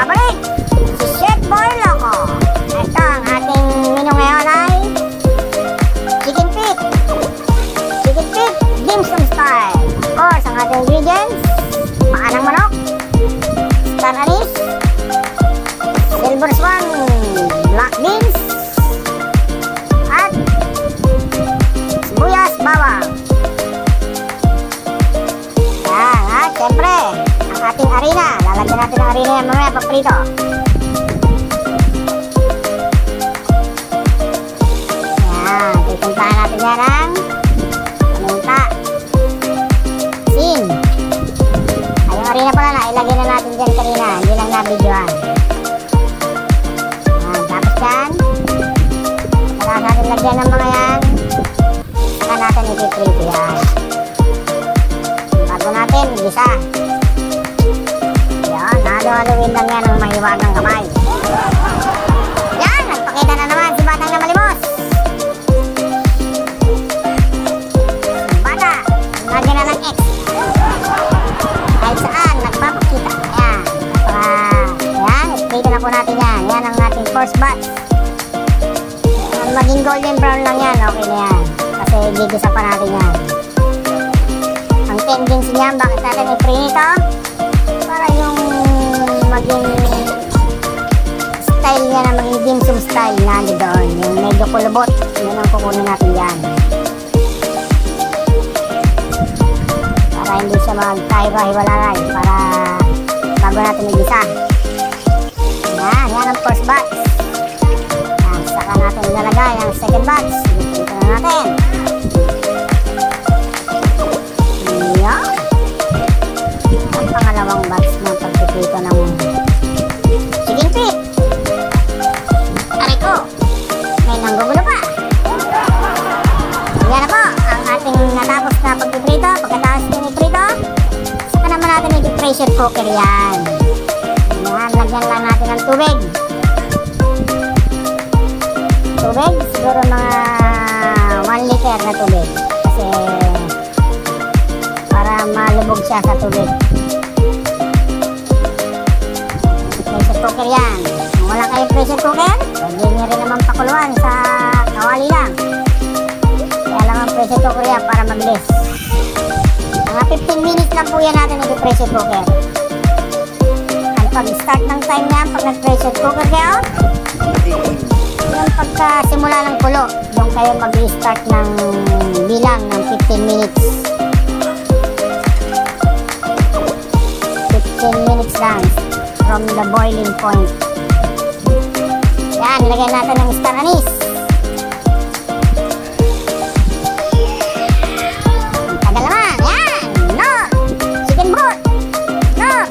nagbabalik si Chef Boy Loco. Ito ang ating menu ngayon ay chicken feet dim sum style. Of course, ang ating ingredients: paa ng manok, star anise, silver swan, black beans, at sibuyas, bawang. Yan, at syempre ang ating harina. Lalagyan natin ang harina yan mamaya paprito. Yan, titimplahan natin yan ang paminta, asin. Ay, yung harina pala na ilagay na natin dyan kanina, hindi lang nabidyohan. Yan, tapos yan saka natin lagyan ng mga yan, saka natin ipiprito yan bago natin gisa. Yan, halo-haluin lang yan ng mahiwagang kamay. Yan, nagpakita na naman si Batang na Malimos. Bata, lagyan na ng X kahit saan nagpapakita. Yan, yan, iprito na po natin yan. Yan ang ating first batch. Maging golden brown lang yan, okay na yan, kasi gigisa pa natin yan. Ang tendency niyan, bakit natin i-prito? Para yung maging style niya na maging dim sum style na doon, yung medyo kulubot, yun ang kukunin natin yan para hindi siya magkahiwa-hiwalay, para bago natin i-gisa. Yan, yan ang first batch. Yan, saka natin ilalagay ang second batch. Dito na natin. Yan, ang pangalawang batch ng pagpipito ng chicken feet. Aray ko, may nanggugulo pa. Yan na po ang ating natapos na pagpiprito. Pagkatapos din iprito, saka naman natin i-pressure cooker yan. Yan, lagyan lang natin ng tubig. Siguro mga 1 liter na tubig, kasi para malubog siya sa tubig. Pressure cooker yan. Kung wala kayong pressure cooker, pwede nyo rin naman pakuluan sa kawali lang. Kaya lang ang pressure cooker yan para mabilis. Mga 15 minutes lang po yan natin i-pressure cooker. Ang pag-start ng time yan, pag nag-pressure cooker kayo, yung pagkasimula ng kulo, yung kayo mag-start ng bilang ng 15 minutes. 15 minutes lang from the boiling point. Yan, lagyan natin ng star anise. Tagal naman. Yan, no, chicken broth, no,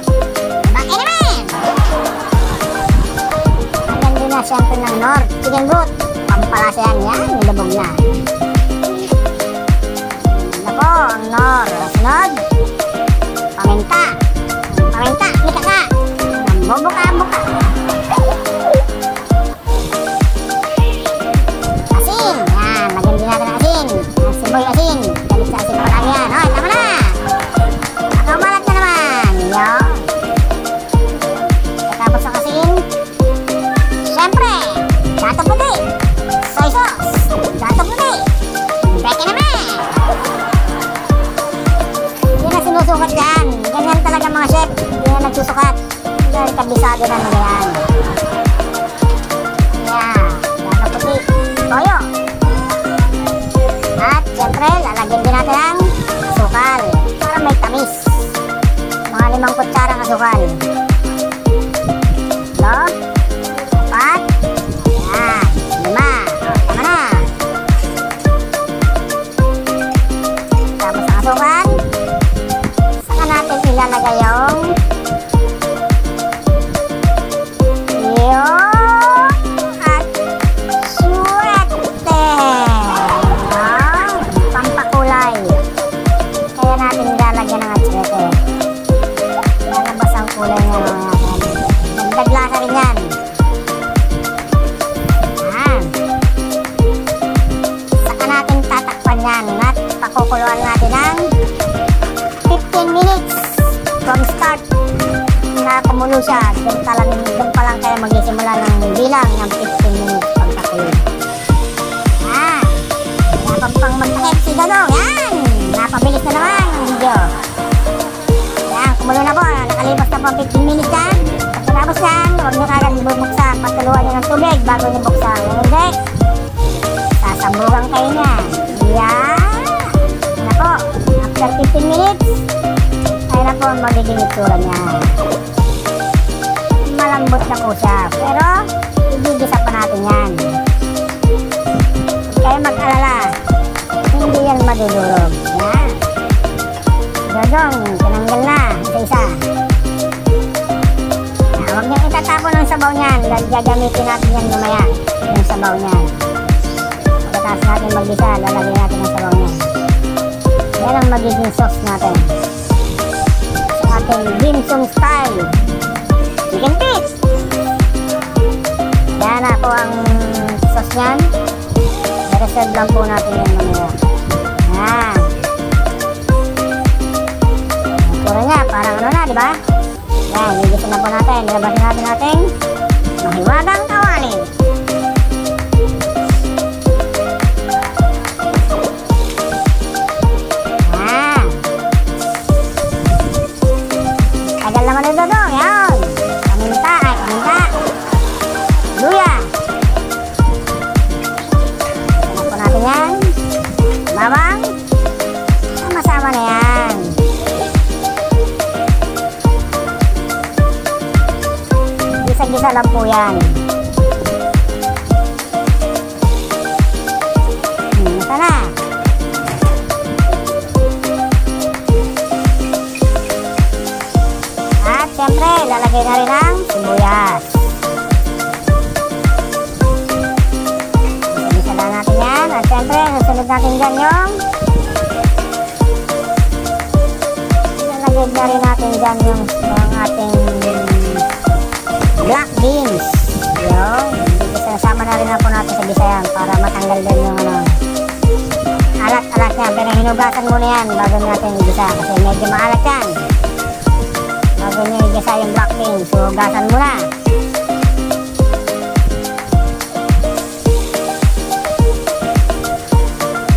bakit naman. Lagyan din na siyempre ng North chicken broth, pampalasa yan. Yan, nilubog na. Nako, ang Nor. Sunod, paminta. Paminta, nika ka. Bubuka-buka. Asin. Yan, lagyan din natin ng asin. Siboy asin. Galit sa asin pa lang yan. Hoy, tama na. Nakamalat na naman. Yan. Tapos ang asin, siyempre, gato puti, soy sauce, gato puti, beke naman. Hindi na sinusukat yan. Ganyan talaga mga chef, hindi na nagsusukat. Dahil kabisado na nila yan. Yan, gato puti, toyo. At siyempre, lalagyan din natin ang asukal para may tamis. Mga 5 kutsarang asukal. No? 4. Yan, 5. Tama na. Tapos ang asukal, saka natin ilalagay yung at suwete. Pampakulay. Kaya natin ilalagyan ng atswete. Lalabas ang kulay niya mga natin. Dagdag lasa rin yan. Saka natin tatakpan yan at pakukuluan natin ng 15 minutes from start na kumulo siya, doon pa lang kayo magsisimula ng bilang ng 15 minutes pagkakulo. Yan. Wala pang magtakip si Dodong. Yan. Napabilis na naman ang video. Yan, kumulo na po. Nakalipas na po ang 15 minutes yan. Pagkatapos yan, huwag nyo kagad bubuksan. Patuluan nyo ng tubig bago nyo buksan. Hindi. Sasambugan kayo niya. Yan. Yan na po. After 15 minutes, ayun na po ang magiging itsura niya. Malambot na po siya. Pero, igigisa pa natin yan. Kaya mag-alala. Hindi yan madudurog. Yan. Dodong, tinanggal na. Isa-isa. Huwag niyang itatapon ng sabaw niyan. Gagamitin natin yan mamaya. Yung sabaw niyan. Pagkatapos natin mag-isa, lalagyan natin ang sabaw niyan. Yan ang magiging sauce natin. Sa ating dim sum style chicken feet. Yan na po ang sauce niyan. I-reserve lang po natin yan mamaya. Yan. Pura niya, parang ano na, di ba? Yan, gigisin na po natin. Nilabas natin natin mahiwagang kawali. Yan. Tagal naman ito doon. Yan. Kaminta. Luya. Yan po natin yan. Bawang. Sama-sama na yan. Gisa lang po yan. Nasa na. At syempre, lalagay na rin ang sibuyas. Gisa lang natin yan. At syempre, nasunod natin dyan yung lalagay na rin natin dyan yung ating black beans. Yung sinasama na rin na po natin sa gisayan para matanggal din yung alat-alat niya. Pero hinugasan muna yan bago natin igisa kasi medyo maalat yan. Bago nyo igisa yung black beans, so hugasan muna.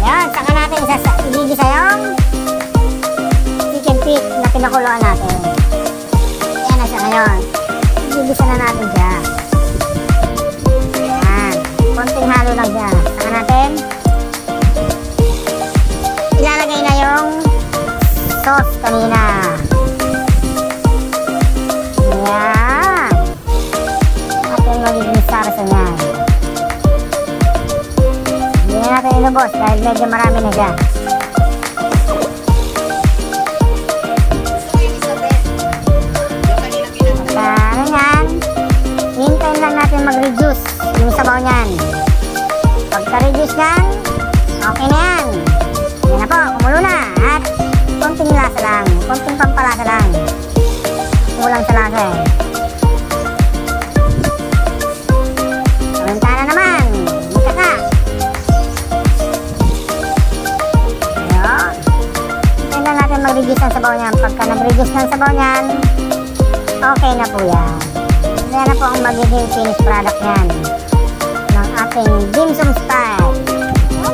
Yan, saka natin igigisa yung chicken feet na pinakuluan natin. Yan na siya ngayon. Igigisa na natin siya. Yan. Konting halo lang siya. Saka natin ilalagay na yung sauce kanina. Yan. Ating magiging sarsa niyan. Hindi na natin ilubos dahil medyo marami na siya. Hintayin lang natin mag-reduce yung sabaw niyan. Pagka-reduce niyan, okay na yan. Yan na po, kumulo na. At konting lasa lang, konting pampalasa lang. Kulang sa lasa eh. Kamintana naman, magkaka. Ayun. Hintayin lang natin mag-reduce ang sabaw niyan. Pagka nag-reduce ng sabaw niyan, okay na po yan. Yan na po ang magiging finished product yan ng ating dim sum style.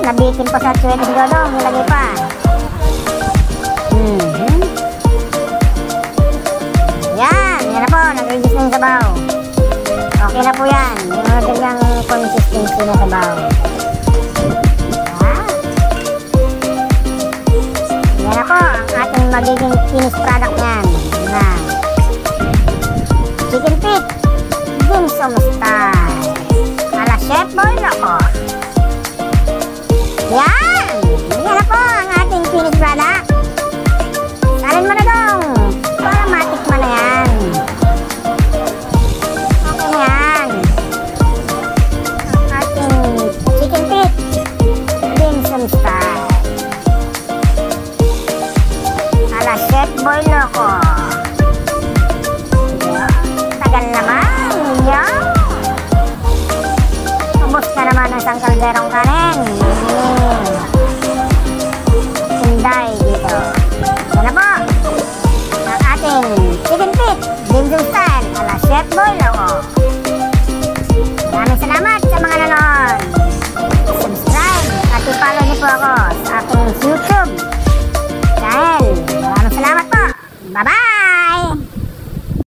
Nabitin pa sa chewet si Dodong, nilagay pa. Yan na po, nag-reduce na yung sabaw. Okay na po yan, yung magandang consistency na sabaw. Yan na po ang ating magiging finished product yan na chicken feet dim sum style ala Chef Boy Loco. Yan! Yan na po ang ating finished product. Salin mo na dong para matikman na yan. Okay na yan. Ang ating chicken feet dim sum style ala Chef Boy Loco. Tagal naman, yan. Ubos na naman ang isang kalderong kanin. Sinday dito. Yan na po ang ating chicken feet dim sum style boil. O. Maraming salamat.